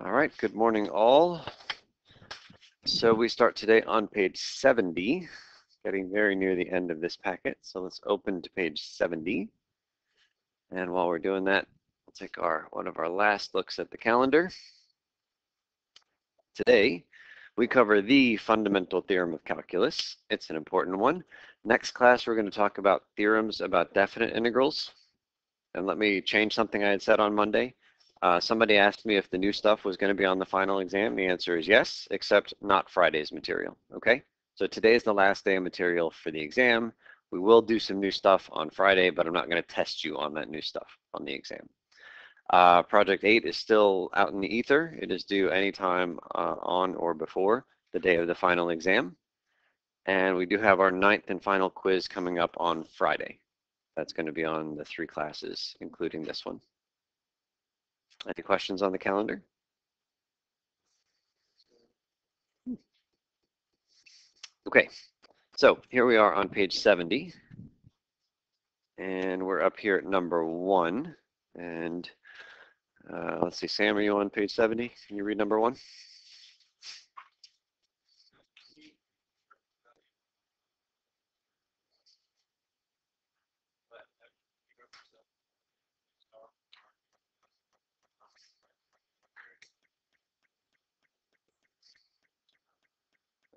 All right, good morning all. So we start today on page 70, getting very near the end of this packet. So let's open to page 70. And while we're doing that, we'll take one of our last looks at the calendar. Today, we cover the fundamental theorem of calculus. It's an important one. Next class, we're going to talk about theorems about definite integrals. And let me change something I had said on Monday. Somebody asked me if the new stuff was going to be on the final exam. The answer is yes, except not Friday's material, okay? So today is the last day of material for the exam. We will do some new stuff on Friday, but I'm not going to test you on that new stuff on the exam. Project 8 is still out in the ether. It is due anytime on or before the day of the final exam. And we do have our 9th and final quiz coming up on Friday. That's going to be on the 3 classes, including this one. Any questions on the calendar? Okay, so here we are on page 70. And we're up here at number 1. And let's see, Sam, are you on page 70? Can you read number 1?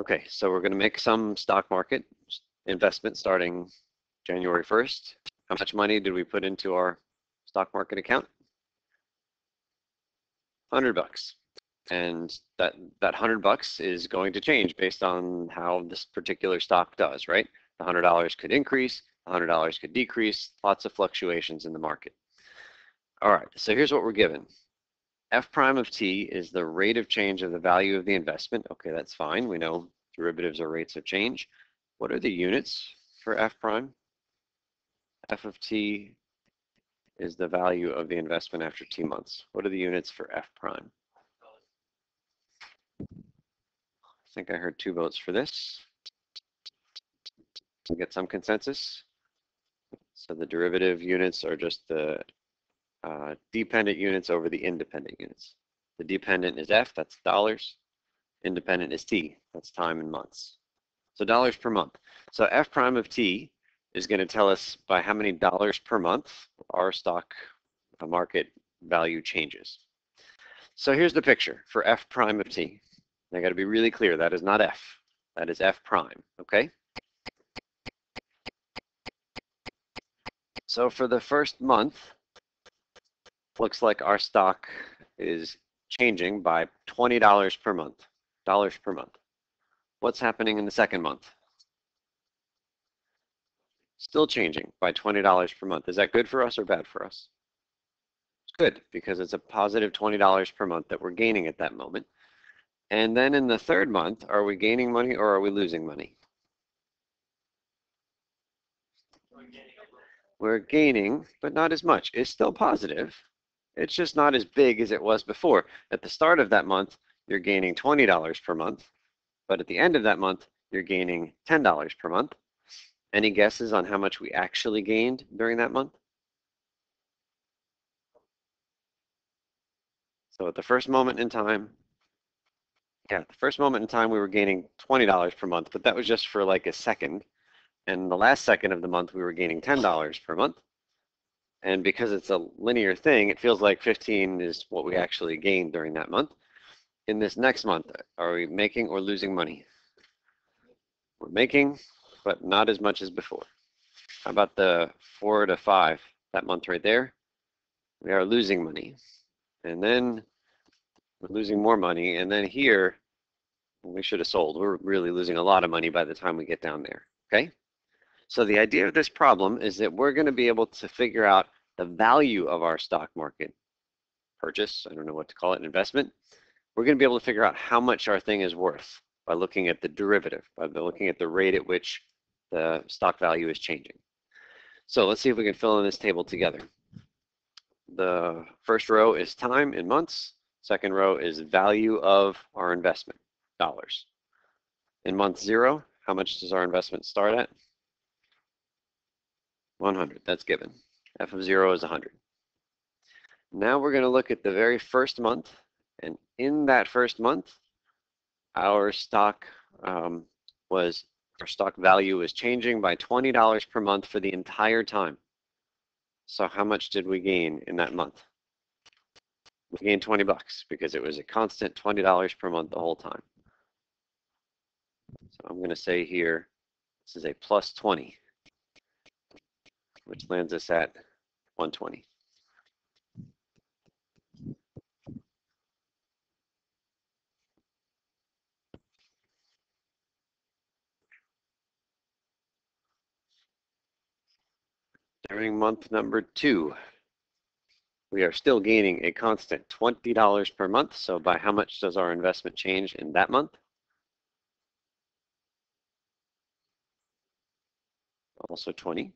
Okay, so we're going to make some stock market investment starting January 1st. How much money did we put into our stock market account? $100. And that $100 is going to change based on how this particular stock does, right? The $100 could increase, the $100 could decrease, lots of fluctuations in the market. All right, so here's what we're given. F prime of t is the rate of change of the value of the investment. Okay, that's fine. We know derivatives are rates of change. What are the units for F prime? F of t is the value of the investment after t months. What are the units for F prime? I think I heard 2 votes for this. Can we get some consensus? So the derivative units are just the dependent units over the independent units. The dependent is F, that's dollars. Independent is T, that's time in months. So dollars per month. So F prime of T is going to tell us by how many dollars per month our stock market value changes. So here's the picture for F prime of T. I got to be really clear, that is not F, that is F prime, okay? So for the first month, looks like our stock is changing by $20 per month, dollars per month. What's happening in the second month? Still changing by $20 per month. Is that good for us or bad for us? It's good because it's a positive $20 per month that we're gaining at that moment. And then in the third month, are we gaining money or are we losing money? We're gaining, but not as much. It's still positive. It's just not as big as it was before. At the start of that month, you're gaining $20 per month, but at the end of that month, you're gaining $10 per month. Any guesses on how much we actually gained during that month? So at the first moment in time, we were gaining $20 per month, but that was just for like a second. And the last second of the month, we were gaining $10 per month. And because it's a linear thing, it feels like 15 is what we actually gained during that month. In this next month, are we making or losing money? We're making, but not as much as before. How about the 4 to 5, that month right there? We are losing money. And then we're losing more money. And then here, we should have sold. We're really losing a lot of money by the time we get down there, okay? So the idea of this problem is that we're going to be able to figure out the value of our stock market purchase, I don't know what to call it, investment. We're going to be able to figure out how much our thing is worth by looking at the derivative, by looking at the rate at which the stock value is changing. So let's see if we can fill in this table together. The first row is time in months. Second row is value of our investment, dollars. In month 0, how much does our investment start at? 100, that's given. F of 0 is 100. Now we're going to look at the very first month And in that first month, our stock value was changing by $20 per month for the entire time. So how much did we gain in that month? We gained 20 bucks because it was a constant $20 per month the whole time. So I'm going to say here, this is a plus 20, which lands us at 120. During month number 2, we are still gaining a constant $20 per month. So by how much does our investment change in that month? Also 20,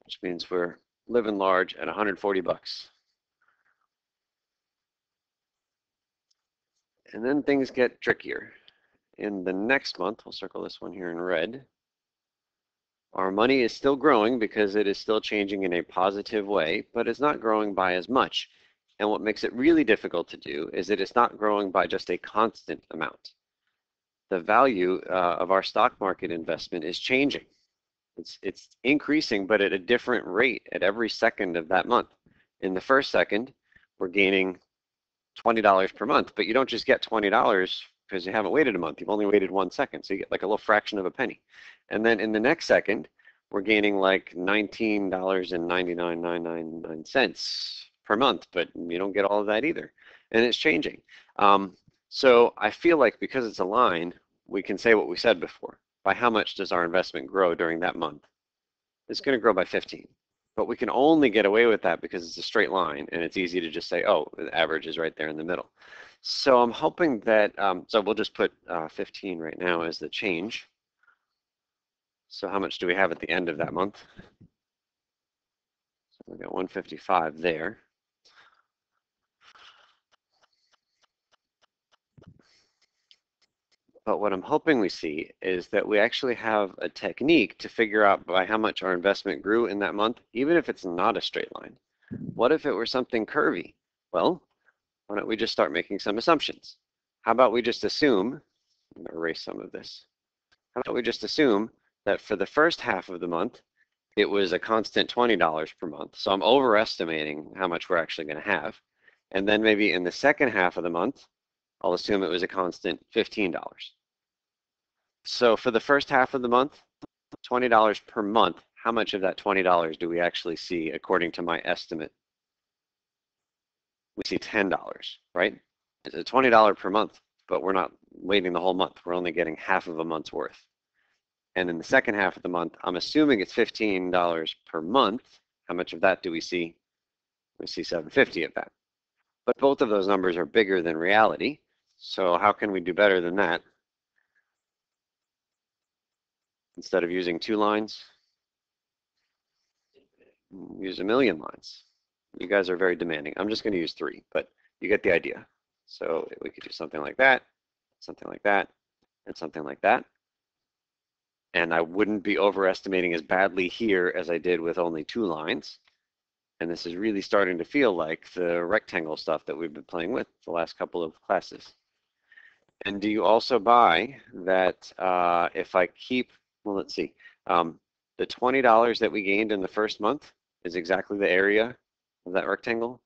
which means we're living large at 140 bucks. And then things get trickier. In the next month, we'll circle this one here in red, our money is still growing because it is still changing in a positive way, but it's not growing by as much. And what makes it really difficult to do is that it's not growing by just a constant amount. The value of our stock market investment is changing. It's increasing, but at a different rate at every second of that month. In the first second, we're gaining $20 per month, but you don't just get $20 because you haven't waited a month. You've only waited 1 second, so you get like a little fraction of a penny. And then in the next second, we're gaining like $19.99999 per month, but you don't get all of that either. And it's changing. So I feel like because it's a line, we can say what we said before. By how much does our investment grow during that month? It's going to grow by 15. But we can only get away with that because it's a straight line, and it's easy to just say, oh, the average is right there in the middle. So I'm hoping that, so we'll just put 15 right now as the change. So how much do we have at the end of that month? So we got 155 there. But what I'm hoping we see is that we actually have a technique to figure out by how much our investment grew in that month, even if it's not a straight line. What if it were something curvy? Well, why don't we just start making some assumptions? How about we just assume, I'm going to erase some of this. How about we just assume that for the first half of the month, it was a constant $20 per month. So I'm overestimating how much we're actually going to have. And then maybe in the second half of the month, I'll assume it was a constant $15. So for the first half of the month, $20 per month, how much of that $20 do we actually see according to my estimate? We see $10, right? It's a $20 per month, but we're not waiting the whole month. We're only getting half of a month's worth. And in the second half of the month, I'm assuming it's $15 per month. How much of that do we see? We see $750 of that. But both of those numbers are bigger than reality. So how can we do better than that? Instead of using 2 lines, use 1,000,000 lines. You guys are very demanding. I'm just going to use 3, but you get the idea. So we could do something like that, and something like that. And I wouldn't be overestimating as badly here as I did with only 2 lines. And this is really starting to feel like the rectangle stuff that we've been playing with the last couple of classes. And do you also buy that if I keep, well, let's see, the $20 that we gained in the first month is exactly the area of that rectangle?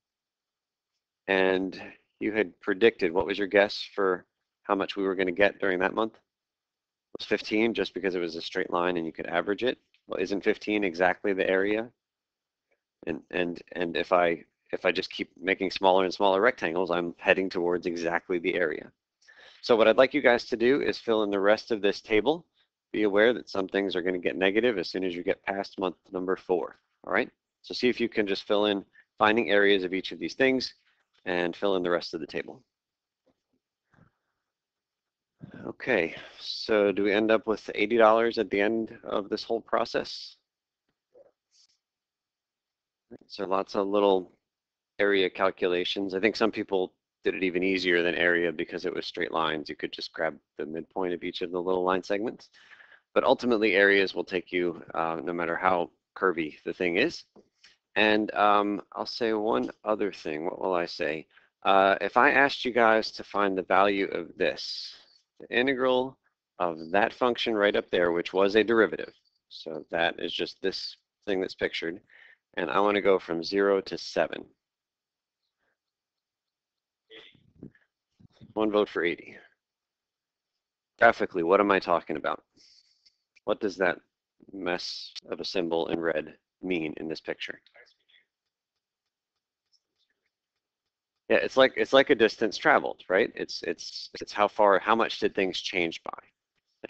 And you had predicted, what was your guess for how much we were going to get during that month? It was 15 just because it was a straight line and you could average it. Well, isn't 15 exactly the area? And if I just keep making smaller and smaller rectangles, I'm heading towards exactly the area. So what I'd like you guys to do is fill in the rest of this table. Be aware that some things are going to get negative as soon as you get past month number 4. All right? So see if you can just fill in finding areas of each of these things and fill in the rest of the table. Okay, so do we end up with $80 at the end of this whole process? So lots of little area calculations. I think some people did it even easier than area because it was straight lines. You could just grab the midpoint of each of the little line segments. But ultimately, areas will take you, no matter how curvy the thing is. And I'll say one other thing. What will I say? If I asked you guys to find the value of this, the integral of that function right up there, which was a derivative. So that is just this thing that's pictured. And I want to go from 0 to 7. One vote for 80. Graphically, what am I talking about? What does that mess of a symbol in red mean in this picture? Yeah, it's like a distance traveled, right? It's how much did things change by?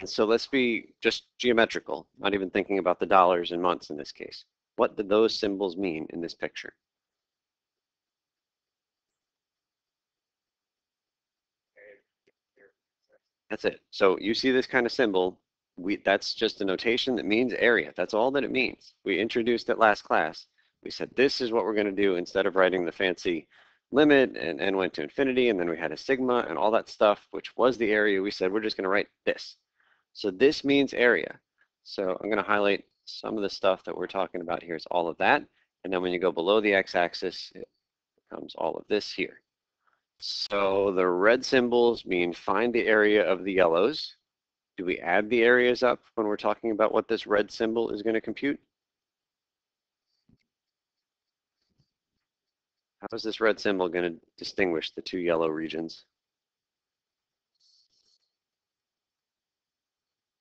And so let's be just geometrical, not even thinking about the dollars and months in this case. What did those symbols mean in this picture? That's it. So you see this kind of symbol, that's just a notation that means area. That's all that it means. We introduced it last class. We said this is what we're going to do instead of writing the fancy limit and n went to infinity, and then we had a sigma and all that stuff, which was the area. We said we're just going to write this. So this means area. So I'm going to highlight some of the stuff that we're talking about here is all of that. And then when you go below the x-axis, it becomes all of this here. So the red symbols mean find the area of the yellows. Do we add the areas up when we're talking about what this red symbol is going to compute? How is this red symbol going to distinguish the two yellow regions?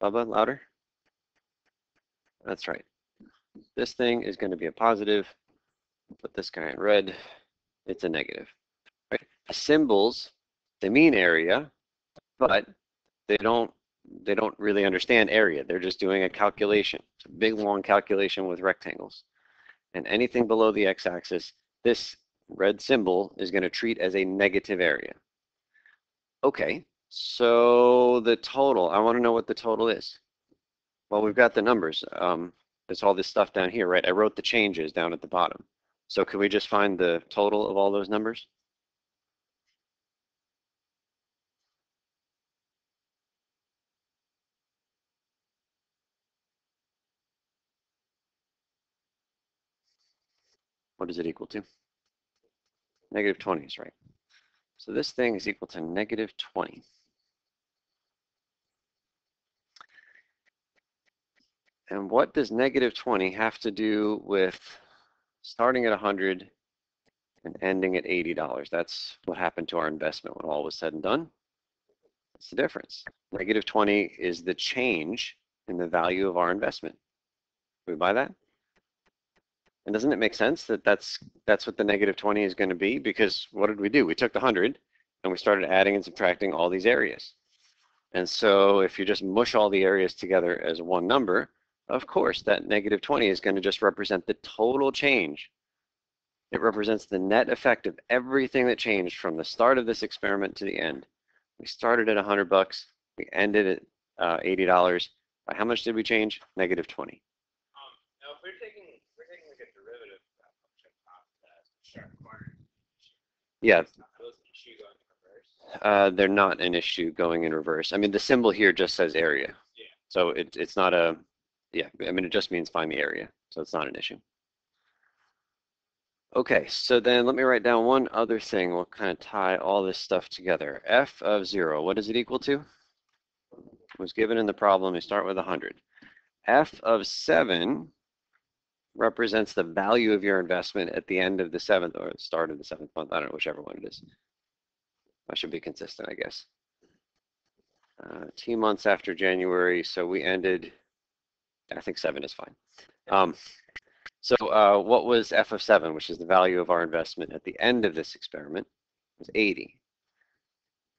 Bubba, louder? That's right. This thing is going to be a positive. Put this guy in red. It's a negative. Right? The symbols, they mean area, but they don't really understand area. They're just doing a calculation. It's a big long calculation with rectangles. And anything below the x-axis, this red symbol is going to treat as a negative area. Okay, so the total, I want to know what the total is. Well, we've got the numbers. There's all this stuff down here, right? I wrote the changes down at the bottom. So could we just find the total of all those numbers? What is it equal to? Negative 20 is right. So this thing is equal to negative 20. And what does negative 20 have to do with starting at 100 and ending at $80? That's what happened to our investment when all was said and done. That's the difference. Negative 20 is the change in the value of our investment. Do we buy that? And doesn't it make sense that that's what the negative 20 is going to be? Because what did we do? We took the 100 and we started adding and subtracting all these areas. And so if you just mush all the areas together as one number, of course, that negative 20 is going to just represent the total change. It represents the net effect of everything that changed from the start of this experiment to the end. We started at 100 bucks. We ended at $80. By how much did we change? Negative 20. Now, if we're taking like a derivative of that function off that sharp corner, Yeah. those issue going in reverse. They're not an issue going in reverse. I mean, the symbol here just says area. Yeah. So it's not a, yeah, I mean, it just means find the area. So it's not an issue. Okay, so then let me write down one other thing. We'll kind of tie all this stuff together. F of 0, what is it equal to? It was given in the problem. You start with 100. F of 7 represents the value of your investment at the end of the 7th or the start of the 7th month. I don't know, whichever one it is. I should be consistent, I guess. T months after January, so we ended, I think 7 is fine. So what was F of 7, which is the value of our investment at the end of this experiment, was 80.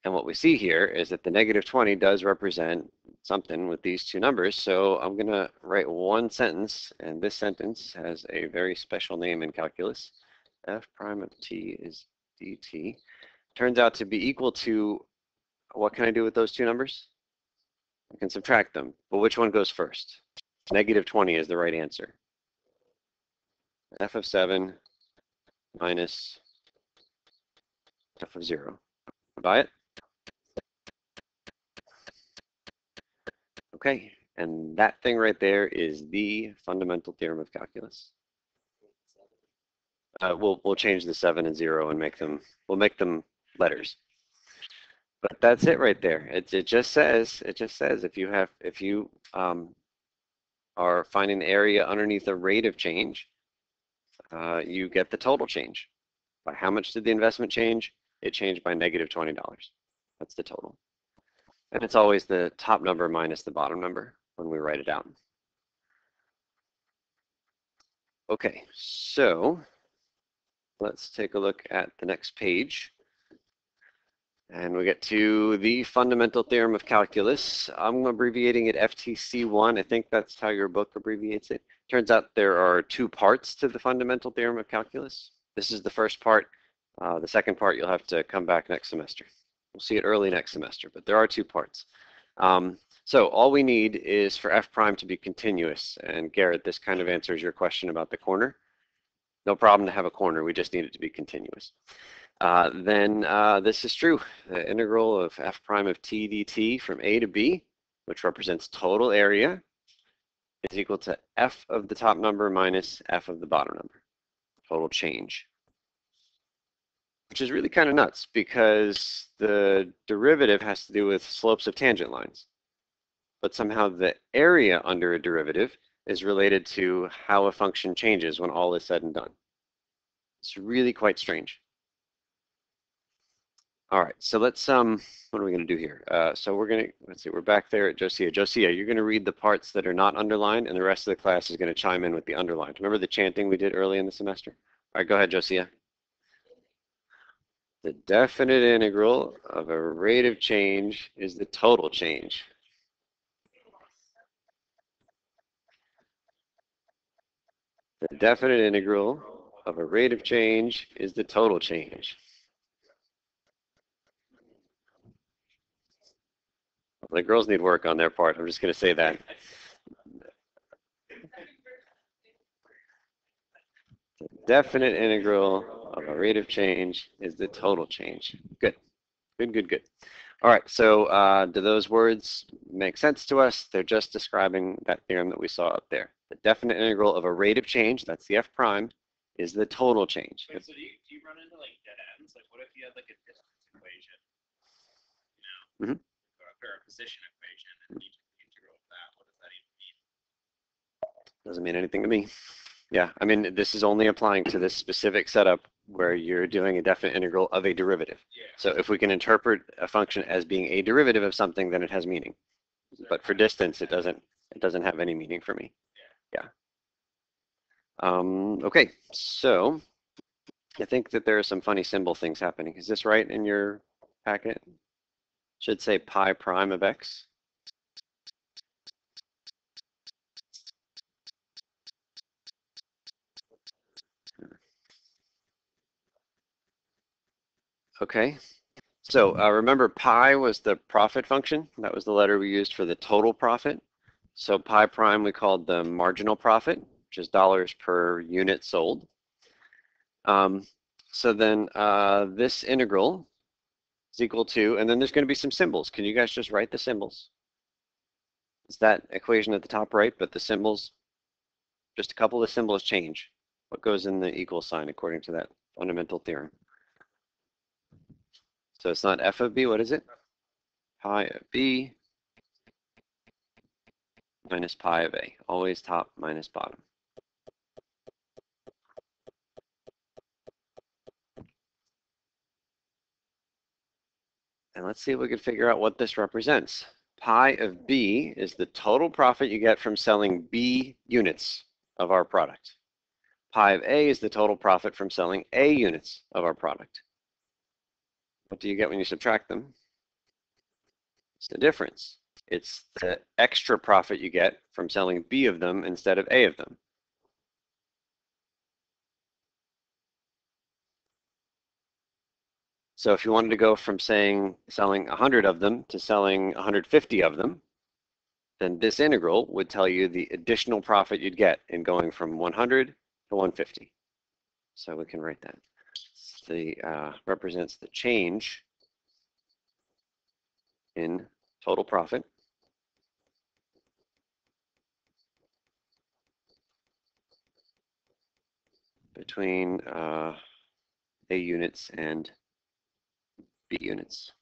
And what we see here is that the negative 20 does represent something with these two numbers. So I'm going to write one sentence, and this sentence has a very special name in calculus. F prime of t is dt. Turns out to be equal to, what can I do with those two numbers? I can subtract them, but which one goes first? Negative 20 is the right answer. F of 7 minus F of 0. Buy it? Okay, and that thing right there is the fundamental theorem of calculus. We'll change the 7 and 0 and we'll make them letters. But that's it right there. It just says if you are finding the area underneath a rate of change, you get the total change. By how much did the investment change? It changed by negative $20. That's the total. And it's always the top number minus the bottom number when we write it out. Okay, so let's take a look at the next page. And we get to the fundamental theorem of calculus. I'm abbreviating it FTC1. I think that's how your book abbreviates it. Turns out there are two parts to the fundamental theorem of calculus. This is the first part. The second part you'll have to come back next semester. We'll see it early next semester, but there are two parts. So all we need is for f prime to be continuous. And Garrett, this kind of answers your question about the corner. No problem to have a corner, we just need it to be continuous. Then this is true. The integral of f prime of t dt from a to b, which represents total area, is equal to f of the top number minus f of the bottom number, total change. Which is really kind of nuts because the derivative has to do with slopes of tangent lines. But somehow the area under a derivative is related to how a function changes when all is said and done. It's really quite strange. All right, so let's, what are we gonna do here? So let's see, we're back there at Josiah. Josiah, you're gonna read the parts that are not underlined and the rest of the class is gonna chime in with the underlined. Remember the chanting we did early in the semester? All right, go ahead, Josiah. The definite integral of a rate of change is the total change. The definite integral of a rate of change is the total change. The girls need work on their part. I'm just going to say that. The definite integral of a rate of change is the total change. Good. Good, good, good. All right, so do those words make sense to us? They're just describing that theorem that we saw up there. The definite integral of a rate of change, that's the f prime, is the total change. Wait, so do you run into like dead ends? Like what if you had like a distance equation, you know, or a position equation, and you took the integral of that? What does that even mean? Doesn't mean anything to me. Yeah, I mean, this is only applying to this specific setup where you're doing a definite integral of a derivative. Yeah. So if we can interpret a function as being a derivative of something, then it has meaning. But for distance, it doesn't have any meaning for me. Yeah. Okay, so I think that there are some funny symbol things happening. Is this right in your packet? Should say pi prime of x. Okay, so remember pi was the profit function. That was the letter we used for the total profit. So pi prime we called the marginal profit, which is dollars per unit sold. So then this integral is equal to, and then there's going to be some symbols. Can you guys just write the symbols? It's that equation at the top right, but the symbols, just a couple of symbols change. What goes in the equal sign according to that fundamental theorem? So it's not f of b, what is it? Pi of b minus pi of a, always top minus bottom. And let's see if we can figure out what this represents. Pi of b is the total profit you get from selling b units of our product. Pi of a is the total profit from selling a units of our product. What do you get when you subtract them? It's the difference. It's the extra profit you get from selling b of them instead of a of them. So if you wanted to go from selling 100 of them to selling 150 of them, then this integral would tell you the additional profit you'd get in going from 100 to 150. So we can write that. The represents the change in total profit. between A units and B units.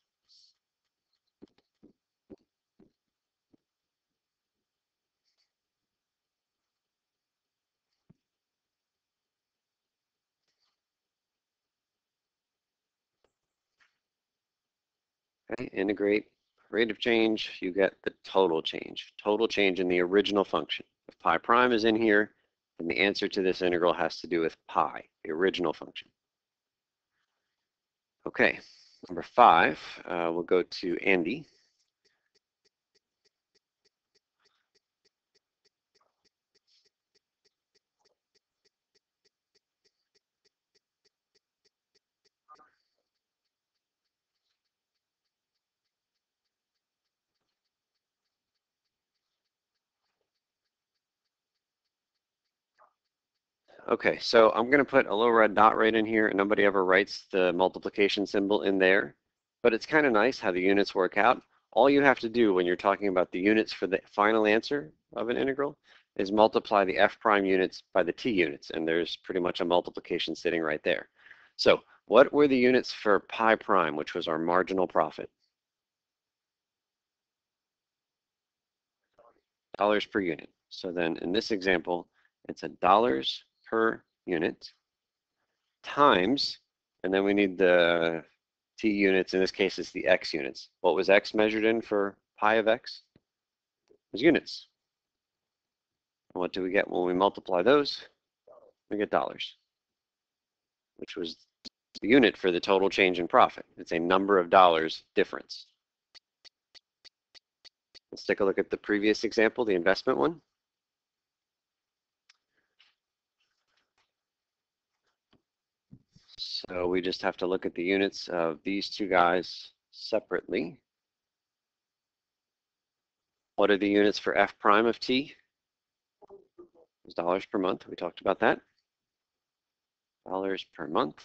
Okay, integrate rate of change, you get the total change. Total change in the original function. If pi prime is in here, then the answer to this integral has to do with pi, the original function. Okay, number 5, we'll go to Andy. Okay, so I'm going to put a little red dot right in here, and nobody ever writes the multiplication symbol in there, but it's kind of nice how the units work out. All you have to do when you're talking about the units for the final answer of an integral is multiply the f prime units by the t units, and there's pretty much a multiplication sitting right there. So what were the units for pi prime, which was our marginal profit? Dollars per unit. So then in this example, it's a dollars per unit times, and then we need the t units. In this case, it's the x units. What was x measured in for pi of x? It was units. And what do we get when we multiply those? We get dollars, which was the unit for the total change in profit. It's a number of dollars difference. Let's take a look at the previous example, the investment one. So we just have to look at the units of these two guys separately. What are the units for f prime of t? It's dollars per month. We talked about that. Dollars per month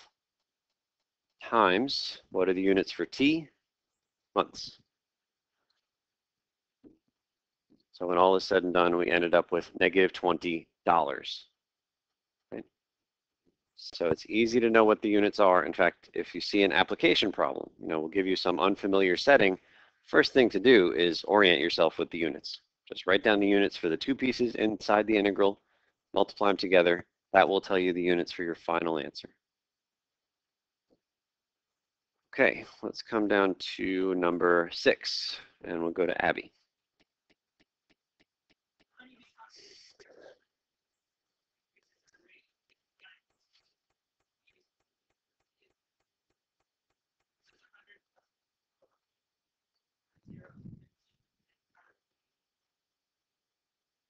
times, what are the units for t? Months. So when all is said and done, we ended up with negative $20. Right? So it's easy to know what the units are. In fact, if you see an application problem, we'll give you some unfamiliar setting. First thing to do is orient yourself with the units. Just write down the units for the two pieces inside the integral, multiply them together. That will tell you the units for your final answer. Okay, let's come down to number 6, and we'll go to Abby.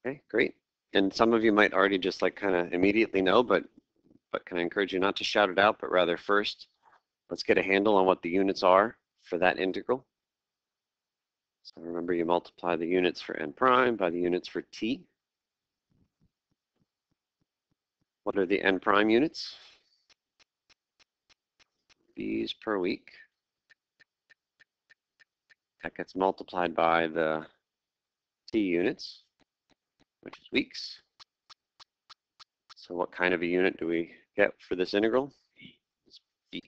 Okay, great. And some of you might already just kind of immediately know, but can I encourage you not to shout it out, but rather first, let's get a handle on what the units are for that integral. So remember, you multiply the units for n prime by the units for t. What are the n prime units? B's per week. That gets multiplied by the t units, which is weeks. So what kind of a unit do we get for this integral? It's b.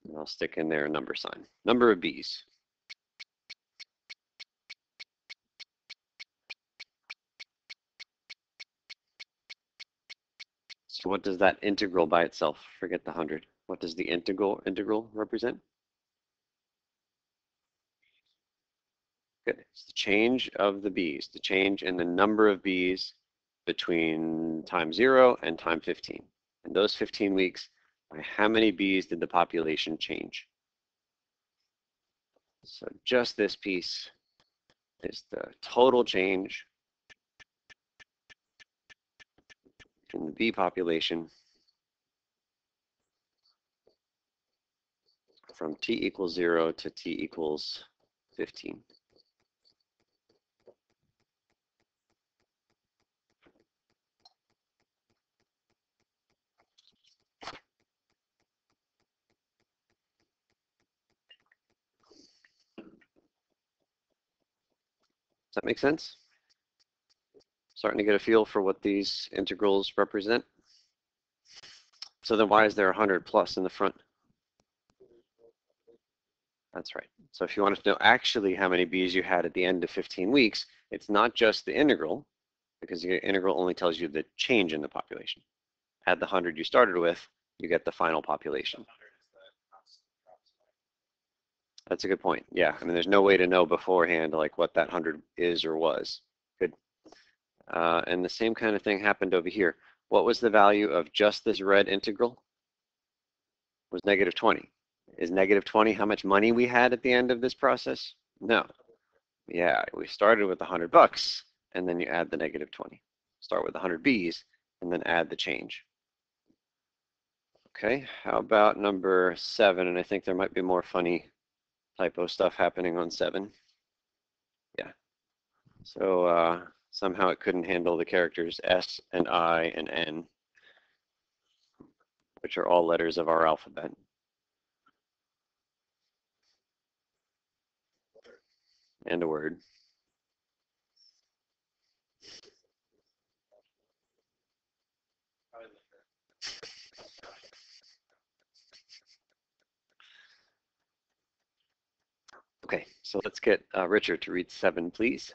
And I'll stick in there a number sign. Number of b's. So what does that integral by itself? Forget the 100. What does the integral represent? Good. It's the change of the b's, the change in the number of b's between time 0 and time 15. In those 15 weeks, by how many b's did the population change? So just this piece is the total change in the bee population from t equals 0 to t equals 15. Does that make sense? Starting to get a feel for what these integrals represent? So then why is there 100 plus in the front? That's right. So if you wanted to know actually how many b's you had at the end of 15 weeks, it's not just the integral, because the integral only tells you the change in the population. Add the 100 you started with, you get the final population. That's a good point. Yeah, I mean, there's no way to know beforehand like what that 100 is or was. Good. And the same kind of thing happened over here. What was the value of just this red integral? It was negative 20. Is negative 20 how much money we had at the end of this process? No. Yeah, we started with $100 and then you add the negative 20. Start with 100 B's and then add the change. Okay, how about number 7? And I think there might be more funny typo stuff happening on 7. Yeah. So somehow it couldn't handle the characters S and I and N, which are all letters of our alphabet. And a word. Okay, so let's get Richard to read 7, please.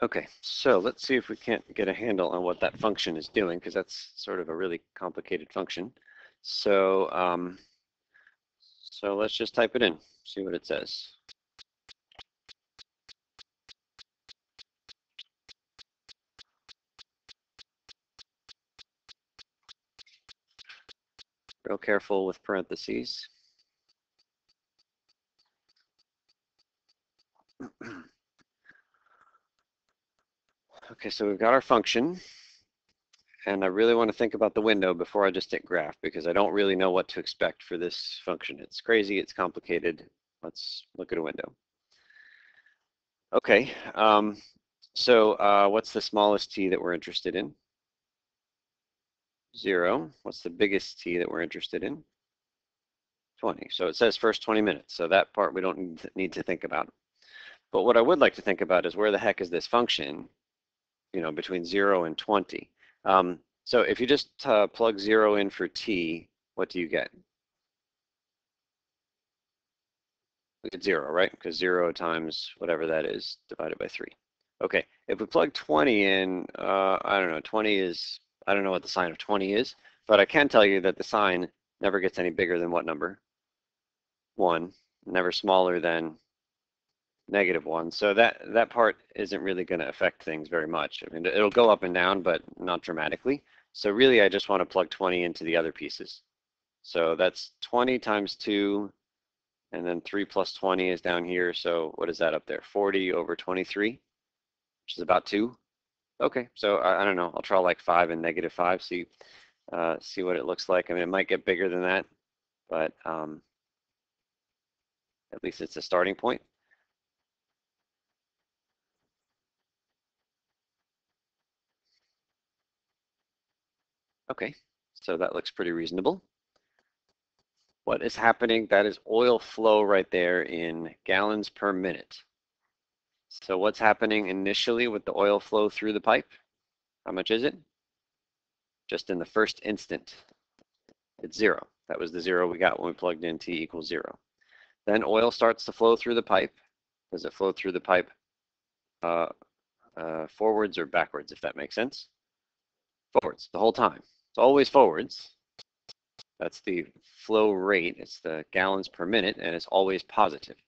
Okay, so let's see if we can't get a handle on what that function is doing, because that's sort of a really complicated function. So, so let's just type it in, see what it says. Real careful with parentheses. Okay, so we've got our function, and I really want to think about the window before I just hit graph, because I don't really know what to expect for this function. It's crazy, it's complicated. Let's look at a window. Okay, so what's the smallest t that we're interested in? 0. What's the biggest t that we're interested in? 20. So it says first 20 minutes. So that part we don't need to think about. But what I would like to think about is where the heck is this function, you know, between 0 and 20. So if you just plug 0 in for t, what do you get? We get 0, right? Because 0 times whatever that is divided by 3. Okay, if we plug 20 in, I don't know, 20 is, I don't know what the sign of 20 is, but I can tell you that the sign never gets any bigger than what number? 1, never smaller than -1. So that part isn't really going to affect things very much. I mean, it'll go up and down, but not dramatically. So really, I just want to plug 20 into the other pieces. So that's 20 times 2, and then 3 plus 20 is down here. So what is that up there? 40 over 23, which is about 2. Okay, so I don't know. I'll try like 5 and -5. See what it looks like. I mean, it might get bigger than that, but at least it's a starting point. Okay, so that looks pretty reasonable. What is happening? That is oil flow right there in gallons per minute. So what's happening initially with the oil flow through the pipe? How much is it? Just in the first instant, it's 0. That was the 0 we got when we plugged in t equals 0. Then oil starts to flow through the pipe. Does it flow through the pipe forwards or backwards, if that makes sense? Forwards the whole time. It's always forwards. That's the flow rate. It's the gallons per minute, and it's always positive.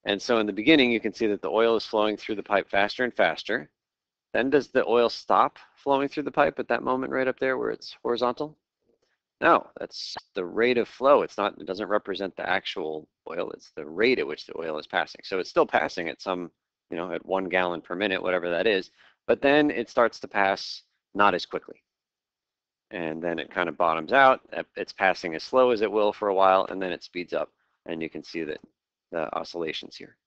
And so in the beginning, you can see that the oil is flowing through the pipe faster and faster. Then does the oil stop flowing through the pipe at that moment right up there where it's horizontal? No, that's the rate of flow. It's not, it doesn't represent the actual oil. It's the rate at which the oil is passing. So it's still passing at some, you know, at 1 gallon per minute, whatever that is. But then it starts to pass not as quickly. And then it kind of bottoms out. It's passing as slow as it will for a while, and then it speeds up. And you can see that the oscillations here.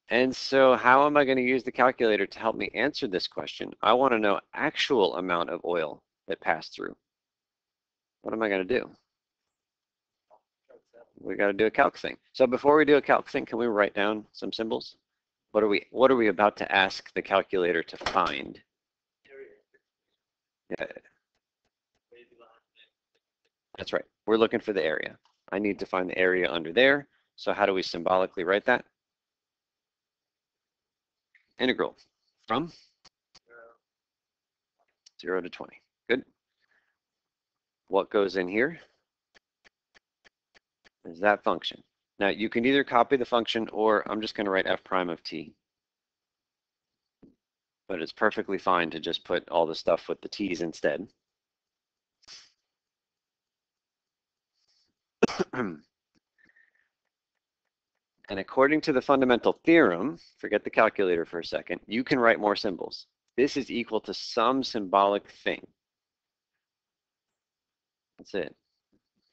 And so how am I going to use the calculator to help me answer this question? I want to know actual amount of oil that passed through. What am I going to do? We got to do a calc thing. So before we do a calc thing, can we write down some symbols? What are we about to ask the calculator to find? Yeah, that's right. We're looking for the area. I need to find the area under there. So how do we symbolically write that? Integral from 0 to 20. Good. What goes in here is that function. Now you can either copy the function or I'm just going to write f prime of t. But it's perfectly fine to just put all the stuff with the t's instead. And according to the fundamental theorem, forget the calculator for a second, you can write more symbols. This is equal to some symbolic thing. That's it.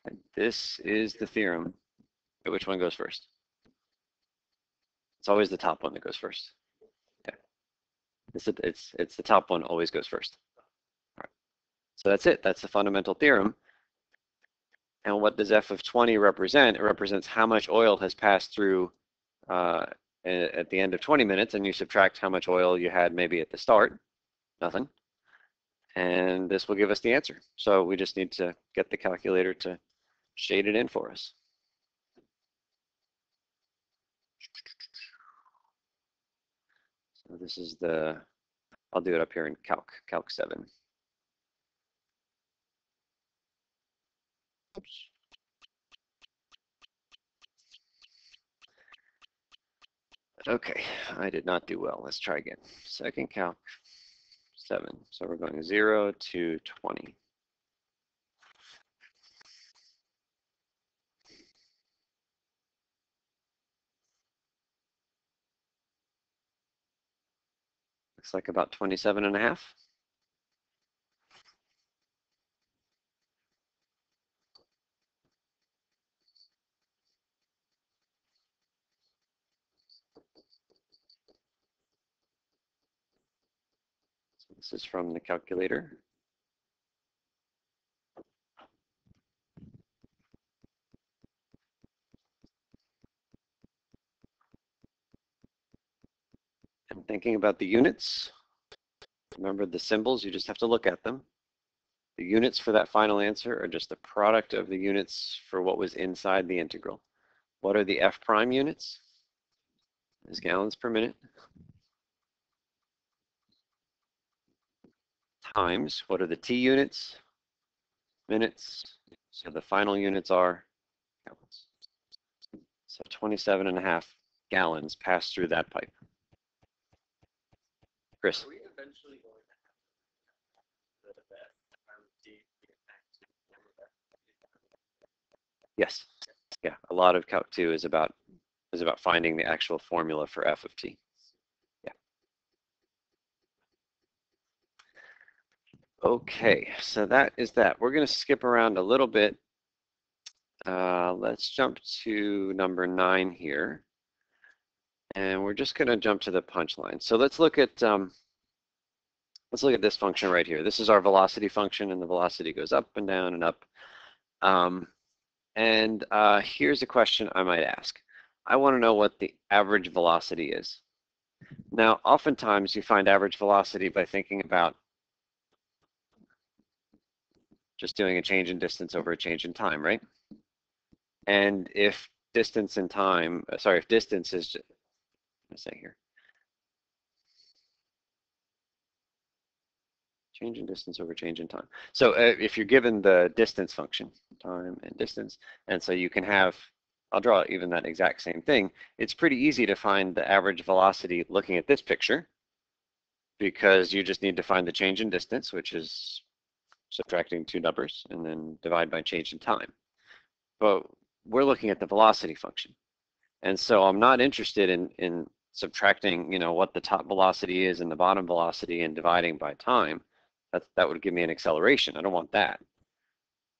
And this is the theorem. Which one goes first? It's always the top one that goes first. Yeah. It's the top one always goes first. All right. So that's it. That's the fundamental theorem. And what does f of 20 represent? It represents how much oil has passed through at the end of 20 minutes, and you subtract how much oil you had maybe at the start, nothing. And this will give us the answer. So we just need to get the calculator to shade it in for us. So this is I'll do it up here in Calc 7. Oops. Okay, I did not do well. Let's try again. Second Calc 7. So we're going 0 to 20. Looks like about 27 and a half. So this is from the calculator. And thinking about the units, remember the symbols, you just have to look at them. The units for that final answer are just the product of the units for what was inside the integral. What are the f prime units? Is gallons per minute. Times, what are the t units? Minutes. So the final units are gallons. So 27 and a half gallons pass through that pipe. Chris. Are we eventually going to have the best Yes. Yeah, a lot of Calc 2 is about finding the actual formula for f of t. Yeah. Okay, so that is that. We're going to skip around a little bit. Let's jump to number 9 here. And we're just going to jump to the punchline. So let's look at this function right here. This is our velocity function, and the velocity goes up and down and up. Here's a question I might ask. I want to know what the average velocity is. Now, oftentimes you find average velocity by thinking about just doing a change in distance over a change in time, right? And if distance and time, if distance is, let's say here, change in distance over change in time. So if you're given the distance function, time and distance, and so you can have, I'll draw even that exact same thing, it's pretty easy to find the average velocity looking at this picture because you just need to find the change in distance, which is subtracting two numbers, and then divide by change in time. But we're looking at the velocity function. And so I'm not interested in subtracting, what the top velocity is and the bottom velocity and dividing by time. That would give me an acceleration. I don't want that.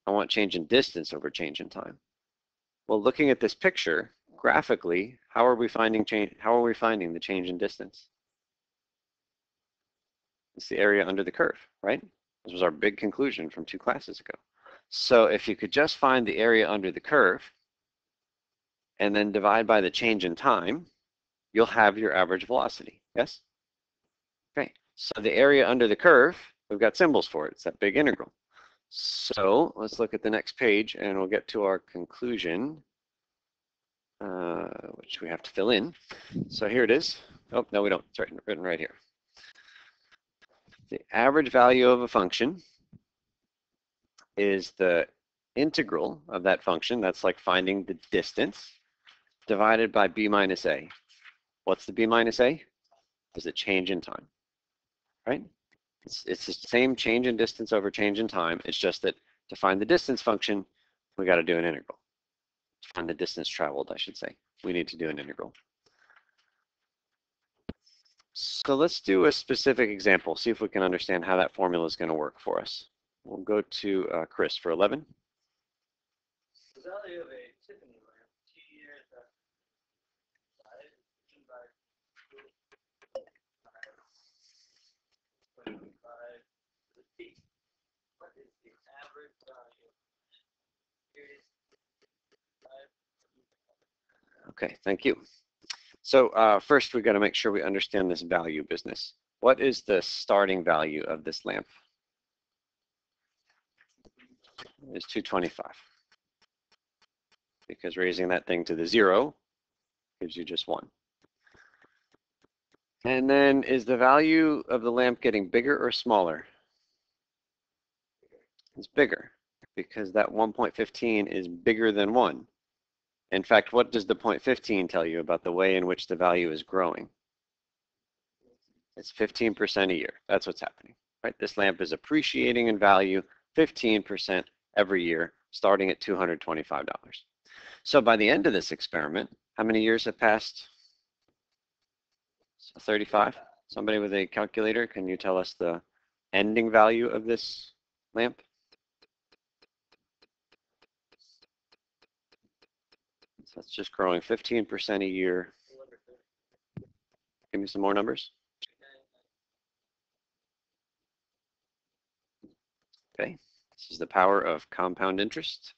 I want change in distance over change in time. Well, looking at this picture, graphically, how are we finding the change in distance? It's the area under the curve, right? This was our big conclusion from 2 classes ago. So if you could just find the area under the curve and then divide by the change in time, you'll have your average velocity, yes? Okay, so the area under the curve, we've got symbols for it. It's that big integral. So let's look at the next page and we'll get to our conclusion, which we have to fill in. So here it is. Oh, no, we don't. It's written right here. The average value of a function is the integral of that function, that's like finding the distance, divided by b minus a. What's the b minus a? Is the change in time, right? It's the same change in distance over change in time. It's just that to find the distance function, we got to do an integral. To find the distance traveled, I should say, we need to do an integral. So let's do a specific example, see if we can understand how that formula is going to work for us. We'll go to Chris for 11. The value of a Tiffany lamp 2 years after what is the average value? Okay, thank you. So first we've got to make sure we understand this value business. What is the starting value of this lamp? It's 225. Because raising that thing to the 0 gives you just 1. And then is the value of the lamp getting bigger or smaller? It's bigger because that 1.15 is bigger than 1. In fact, what does the 0.15 tell you about the way in which the value is growing? It's 15% a year. That's what's happening, right? This lamp is appreciating in value 15% every year, starting at $225. So by the end of this experiment, how many years have passed? 35? Somebody with a calculator, can you tell us the ending value of this lamp? So that's just growing 15% a year. Give me some more numbers. Okay, this is the power of compound interest.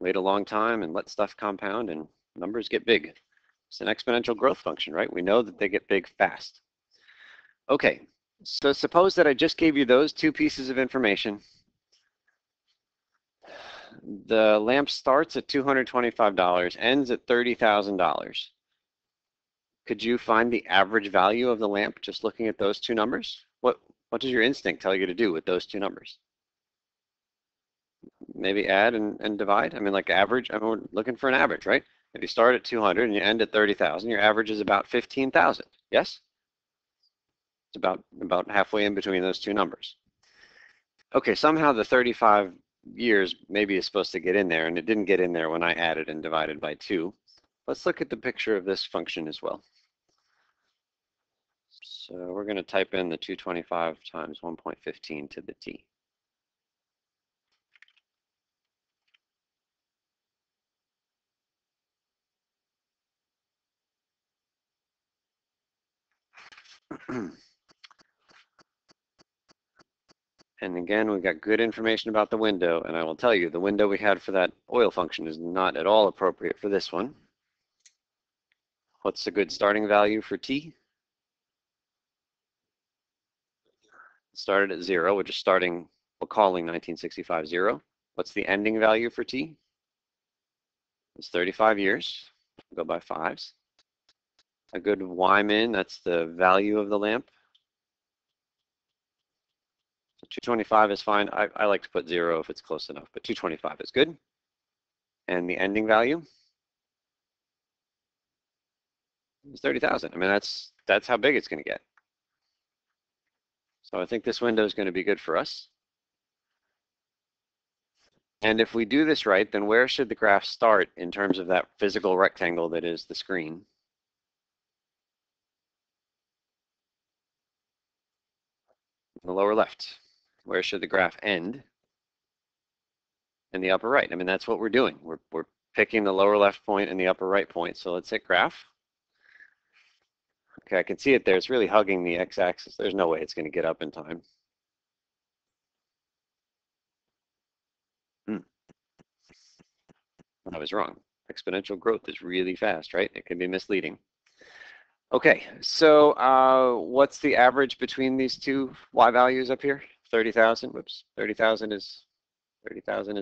Wait a long time and let stuff compound and numbers get big. It's an exponential growth function, right? We know that they get big fast. Okay, so suppose that I just gave you those 2 pieces of information. The lamp starts at $225, ends at $30,000. Could you find the average value of the lamp just looking at those 2 numbers? What does your instinct tell you to do with those 2 numbers? Maybe add and divide? I mean, like average, I mean, we're looking for an average, right? If you start at 200 and you end at 30,000, your average is about 15,000, yes? It's about halfway in between those 2 numbers. Okay, somehow the 35 years maybe is supposed to get in there, and it didn't get in there when I added and divided by 2. Let's look at the picture of this function as well. So we're going to type in the 225 times 1.15 to the t. And again, we've got good information about the window, and I will tell you, the window we had for that oil function is not at all appropriate for this one. What's the good starting value for t? It started at 0, we're just starting, we're calling 1965 0. What's the ending value for t? It's 35 years, we'll go by 5s. A good y-min, that's the value of the lamp. 225 is fine. I like to put 0 if it's close enough, but 225 is good. And the ending value is 30,000. I mean, that's how big it's going to get. So I think this window is going to be good for us. And if we do this right, then where should the graph start in terms of that physical rectangle that is the screen? In the lower left. Where should the graph end? In the upper right. I mean, that's what we're doing. We're picking the lower left point and the upper right point. So let's hit graph. Okay, I can see it there. It's really hugging the x-axis. There's no way it's going to get up in time. I was wrong. Exponential growth is really fast, right? It can be misleading. Okay, so what's the average between these two y values up here? 30,000. Whoops, 30,000 is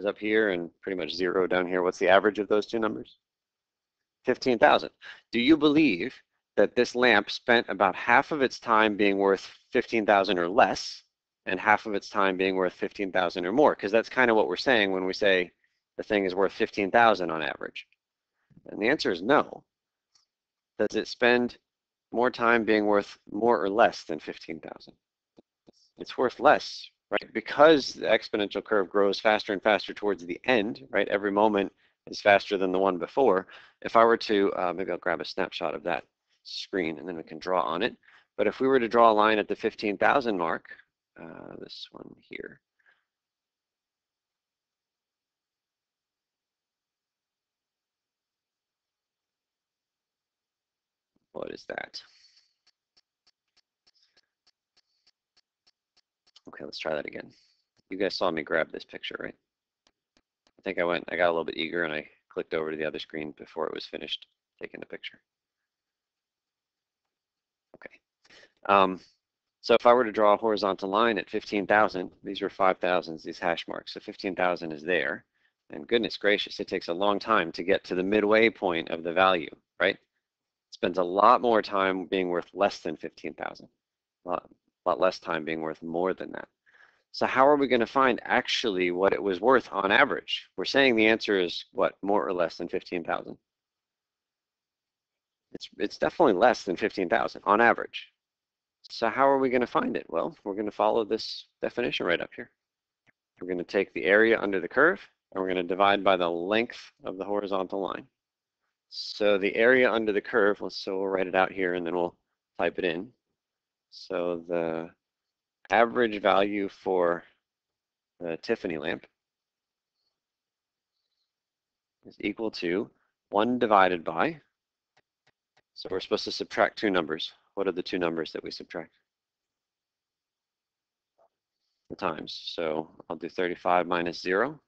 up here, and pretty much 0 down here. What's the average of those two numbers? 15,000. Do you believe that this lamp spent about half of its time being worth 15,000 or less, and half of its time being worth 15,000 or more? Because that's kind of what we're saying when we say the thing is worth 15,000 on average. And the answer is no. Does it spend more time being worth more or less than 15,000? It's worth less, right? Because the exponential curve grows faster and faster towards the end, right? Every moment is faster than the one before. If I were to, maybe I'll grab a snapshot of that screen and then we can draw on it. But if we were to draw a line at the 15,000 mark, this one here, what is that? Okay, let's try that again. You guys saw me grab this picture, right? I think I got a little bit eager and I clicked over to the other screen before it was finished taking the picture. Okay. So if I were to draw a horizontal line at 15,000, these are 5,000s, these hash marks. So 15,000 is there. And goodness gracious, it takes a long time to get to the midway point of the value, right? It spends a lot more time being worth less than 15,000. A lot less time being worth more than that. So how are we going to find actually what it was worth on average? We're saying the answer is what, more or less than 15,000? It's definitely less than 15,000 on average. So how are we going to find it? Well, we're going to follow this definition right up here. We're going to take the area under the curve and we're going to divide by the length of the horizontal line. So the area under the curve, so we'll write it out here and then we'll type it in. So the average value for the Tiffany lamp is equal to 1 divided by, so we're supposed to subtract two numbers. What are the two numbers that we subtract? The times. So I'll do 35 minus 0.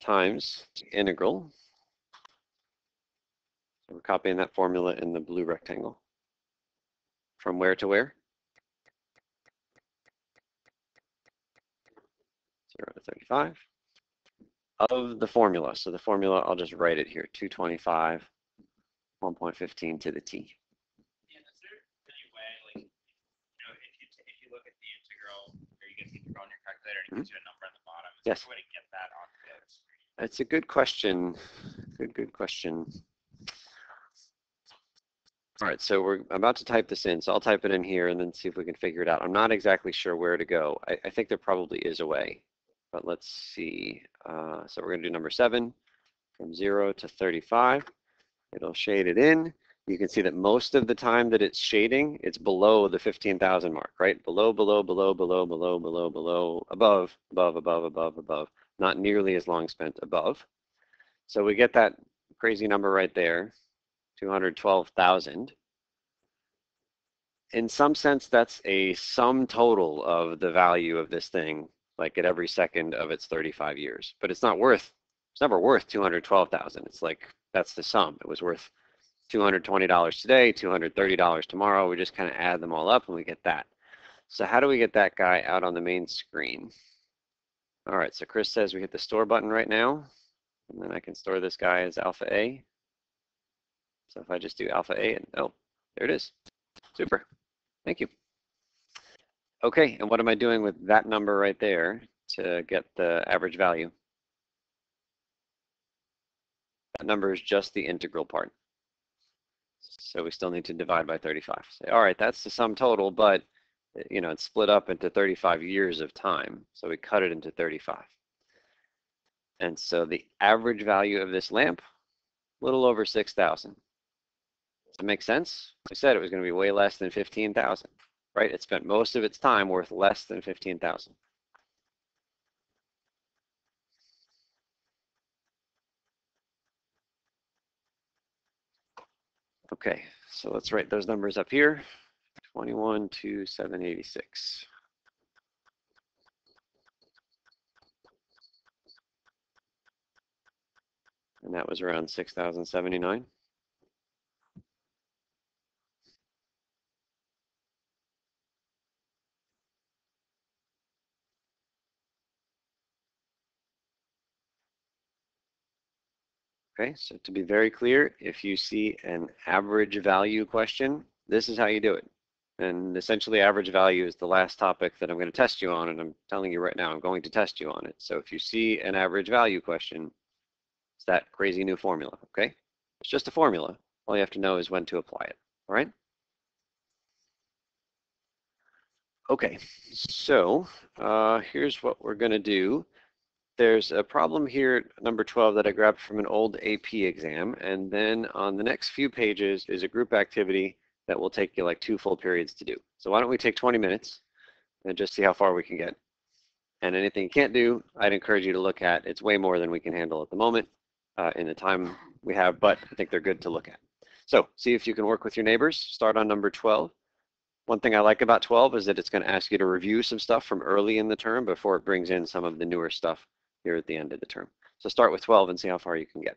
Times the integral. So we're copying that formula in the blue rectangle. From where to where? 0 to 35. Of the formula. So the formula, I'll just write it here. 225, 1.15 to the t. Yeah, is there any way, like, if you look at the integral, or you get the integral on your calculator and it gives you a number at the bottom, is there a way to get that onto the other screen? That's a good question. Good question. All right, so we're about to type this in, so I'll type it in here and then see if we can figure it out. I'm not exactly sure where to go. I think there probably is a way, but let's see. So we're going to do number 7 from 0 to 35. It'll shade it in. You can see that most of the time that it's shading, it's below the 15,000 mark, right? Below, above, not nearly as long spent above. So we get that crazy number right there, 212,000. In some sense, that's a sum total of the value of this thing, like at every second of its 35 years. But it's never worth 212,000. It's like, that's the sum. It was worth $220 today, $230 tomorrow. We just kind of add them all up and we get that. So how do we get that guy out on the main screen? All right, so Chris says we hit the store button right now, and then I can store this guy as alpha A. So if I just do alpha A, and oh, there it is. Super, thank you. Okay, and what am I doing with that number right there to get the average value? That number is just the integral part. So we still need to divide by 35. Say, all right, that's the sum total, but you know, it's split up into 35 years of time. So we cut it into 35. And so the average value of this lamp, a little over 6,000. Does that make sense? We said it was going to be way less than 15,000, right? It spent most of its time worth less than 15,000. Okay, so let's write those numbers up here. 21,2786. And that was around 6,079. Okay, so to be very clear, if you see an average value question, this is how you do it. And essentially average value is the last topic that I'm going to test you on, and I'm telling you right now, I'm going to test you on it. So if you see an average value question, it's that crazy new formula, okay? It's just a formula. All you have to know is when to apply it, all right? Okay, so here's what we're going to do. There's a problem here, number 12, that I grabbed from an old AP exam, and then on the next few pages is a group activity that will take you like 2 full periods to do. So why don't we take 20 minutes and just see how far we can get. And anything you can't do, I'd encourage you to look at. It's way more than we can handle at the moment in the time we have, but I think they're good to look at. So see if you can work with your neighbors. Start on number 12. One thing I like about 12 is that it's going to ask you to review some stuff from early in the term before it brings in some of the newer stuff here at the end of the term. So start with 12 and see how far you can get.